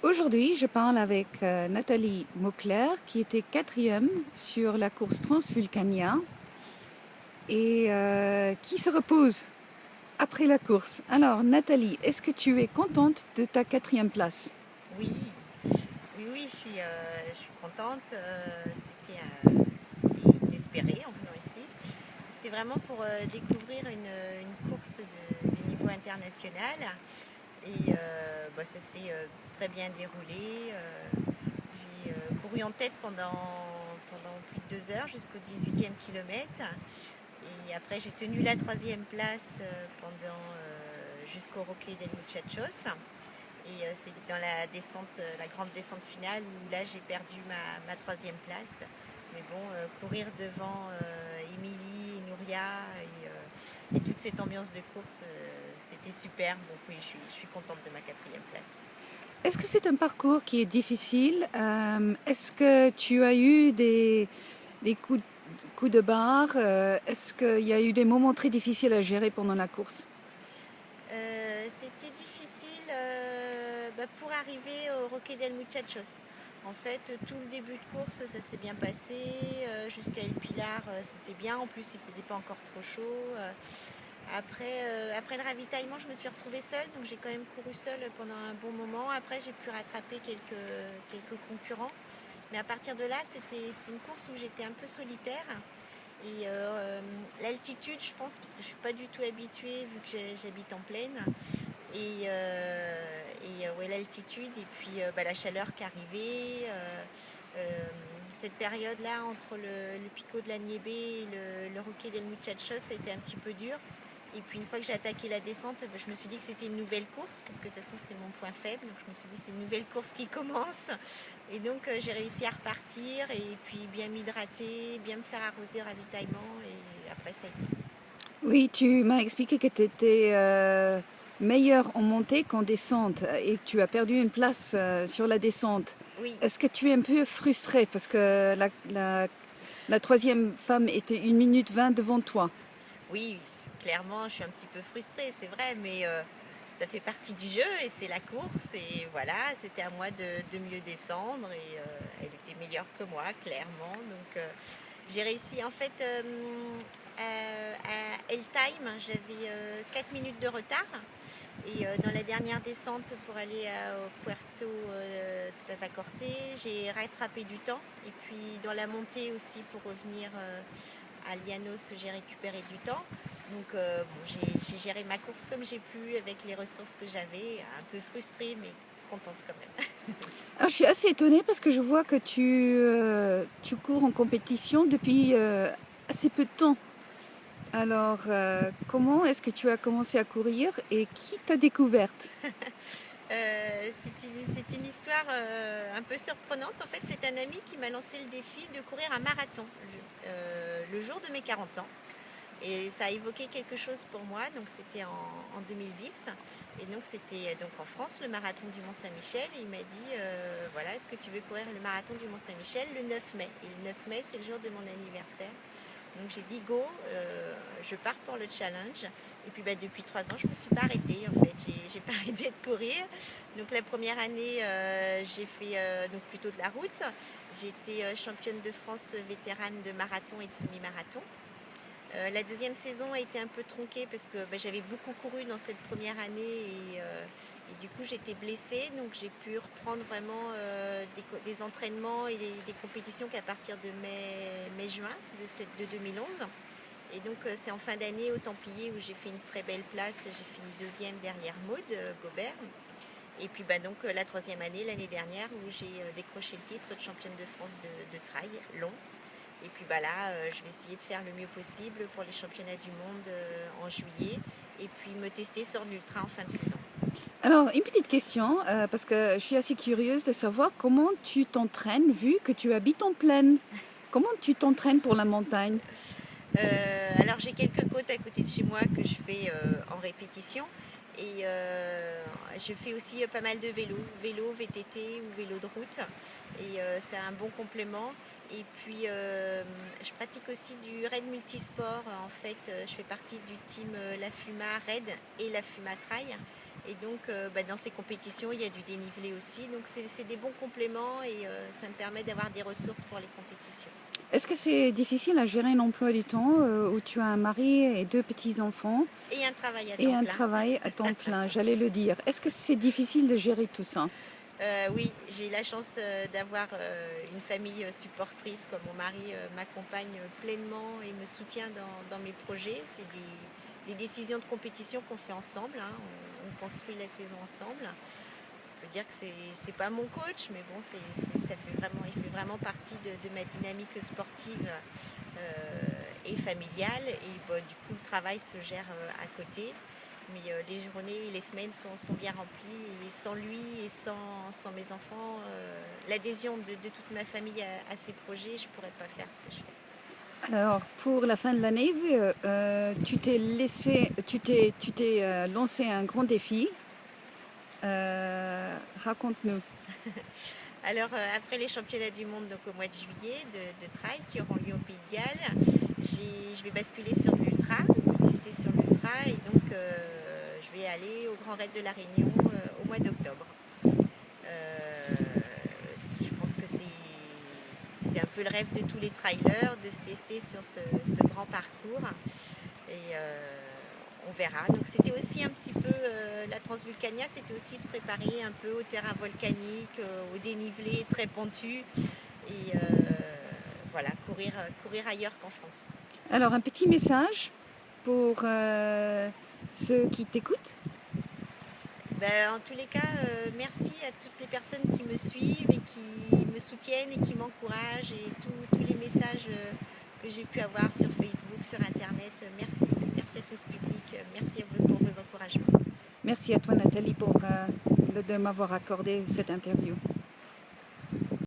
Aujourd'hui, je parle avec Nathalie Mauclair, qui était quatrième sur la course Transvulcania et qui se repose après la course. Alors, Nathalie, est-ce que tu es contente de ta quatrième place? Oui, oui, je suis contente. C'était inespéré en venant ici. C'était vraiment pour découvrir une course de niveau international. Et ça s'est très bien déroulé. J'ai couru en tête pendant plus de 2 heures jusqu'au 18e kilomètre. Et après, j'ai tenu la troisième place jusqu'au Roque del Muchachos. Et c'est dans la grande descente finale où là j'ai perdu ma troisième place. Mais bon, courir devant Émilie et Nouria et toute cette ambiance de course, c'était super. Donc oui, je suis contente de ma quatrième place. Est-ce que c'est un parcours qui est difficile? Est-ce que tu as eu des coups de barre? Est-ce qu'il y a eu des moments très difficiles à gérer pendant la course? C'était difficile pour arriver au Roque del Muchachos. En fait, tout le début de course, ça s'est bien passé. Jusqu'à El Pilar, c'était bien. En plus, il faisait pas encore trop chaud. Après le ravitaillement, je me suis retrouvée seule. Donc, j'ai quand même couru seule pendant un bon moment. Après, j'ai pu rattraper quelques concurrents. Mais à partir de là, c'était une course où j'étais un peu solitaire. Et l'altitude, je pense, parce que je ne suis pas du tout habituée vu que j'habite en plaine. Ouais, l'altitude et puis la chaleur qui arrivait. Cette période-là, entre le Pico de la Nieve et le Roque del Muchachos, ça a été un petit peu dur. Et puis une fois que j'ai attaqué la descente, je me suis dit que c'était une nouvelle course, parce que de toute façon c'est mon point faible. Donc je me suis dit c'est une nouvelle course qui commence. Et donc j'ai réussi à repartir et puis bien m'hydrater, bien me faire arroser au ravitaillement. Et après ça a été. Oui, tu m'as expliqué que tu étais meilleure en montée qu'en descente et que tu as perdu une place sur la descente. Oui, Est-ce que tu es un peu frustrée parce que la troisième femme était 1 minute 20 devant toi? oui, clairement je suis un petit peu frustrée, c'est vrai, mais ça fait partie du jeu et c'est la course. Et voilà, c'était à moi de mieux descendre et elle était meilleure que moi, clairement. Donc j'ai réussi en fait à El Time, j'avais 4 minutes de retard. Et dans la dernière descente pour aller au Puerto Tazacorte, j'ai rattrapé du temps. Et puis dans la montée aussi pour revenir à Llanos, j'ai récupéré du temps. Donc j'ai géré ma course comme j'ai pu avec les ressources que j'avais. Un peu frustrée mais contente quand même. Alors, je suis assez étonnée parce que je vois que tu cours en compétition depuis assez peu de temps. Alors, comment est-ce que tu as commencé à courir et qui t'a découverte? C'est une histoire un peu surprenante. En fait, c'est un ami qui m'a lancé le défi de courir un marathon le jour de mes 40 ans. Et ça a évoqué quelque chose pour moi, donc c'était en 2010. Et donc c'était donc en France, le marathon du Mont-Saint-Michel. Et il m'a dit, voilà, est-ce que tu veux courir le marathon du Mont-Saint-Michel le 9 mai? Et le 9 mai, c'est le jour de mon anniversaire. Donc j'ai dit go, je pars pour le challenge. Et puis depuis 3 ans, je ne me suis pas arrêtée en fait. J'ai pas arrêté de courir. Donc la première année, j'ai fait donc plutôt de la route. J'ai été championne de France vétérane de marathon et de semi-marathon. La deuxième saison a été un peu tronquée parce que j'avais beaucoup couru dans cette première année et du coup j'étais blessée, donc j'ai pu reprendre vraiment des entraînements et des compétitions qu'à partir de mai-juin de 2011. Et donc c'est en fin d'année au Templier où j'ai fait une très belle place, j'ai fini deuxième derrière Maud Gobert. Et puis donc la troisième année, l'année dernière, où j'ai décroché le titre de championne de France de trail long. Et puis là, je vais essayer de faire le mieux possible pour les championnats du monde en juillet. Et puis me tester sur l'ultra en fin de saison. Alors, une petite question, parce que je suis assez curieuse de savoir comment tu t'entraînes vu que tu habites en plaine. Comment tu t'entraînes pour la montagne? Alors j'ai quelques côtes à côté de chez moi que je fais en répétition. Et je fais aussi pas mal de vélo VTT ou vélo de route. Et c'est un bon complément. Et puis je pratique aussi du raid multisport. En fait, je fais partie du team La Fuma Raid et La Fuma Trail. Et donc, dans ces compétitions, il y a du dénivelé aussi. Donc, c'est des bons compléments et ça me permet d'avoir des ressources pour les compétitions. Est-ce que c'est difficile à gérer un emploi du temps où tu as un mari et 2 petits-enfants Et un travail à et temps un plein. travail à temps plein, j'allais le dire. Est-ce que c'est difficile de gérer tout ça? Oui, j'ai la chance d'avoir une famille supportrice, comme mon mari m'accompagne pleinement et me soutient dans mes projets. C'est des décisions de compétition qu'on fait ensemble, hein. On construit la saison ensemble. Je peux dire que c'est pas mon coach, mais bon, il fait vraiment partie de ma dynamique sportive et familiale. Et du coup, le travail se gère à côté. Mais les journées et les semaines sont bien remplies. Et sans lui et sans mes enfants, l'adhésion de toute ma famille à ces projets, je ne pourrais pas faire ce que je fais. Alors, pour la fin de l'année, tu t'es lancé un grand défi. Raconte-nous. Alors, après les championnats du monde donc, au mois de juillet de trail qui auront lieu au Pays de Galles, je vais basculer sur l'ultra, tester sur l'ultra et donc je vais aller au Grand Raid de la Réunion au mois d'octobre. Je pense que c'est un peu le rêve de tous les trailers de se tester sur ce grand parcours et on verra. Donc c'était aussi un petit peu, la Transvulcania, c'était aussi se préparer un peu au terrain volcanique, au dénivelé très pentu et voilà, courir ailleurs qu'en France. Alors, un petit message pour ceux qui t'écoutent. En tous les cas, merci à toutes les personnes qui me suivent et qui me soutiennent et qui m'encouragent et tous les messages que j'ai pu avoir sur Facebook, sur Internet. Merci à tout ce public. Merci à vous pour vos encouragements. Merci à toi Nathalie de m'avoir accordé cette interview.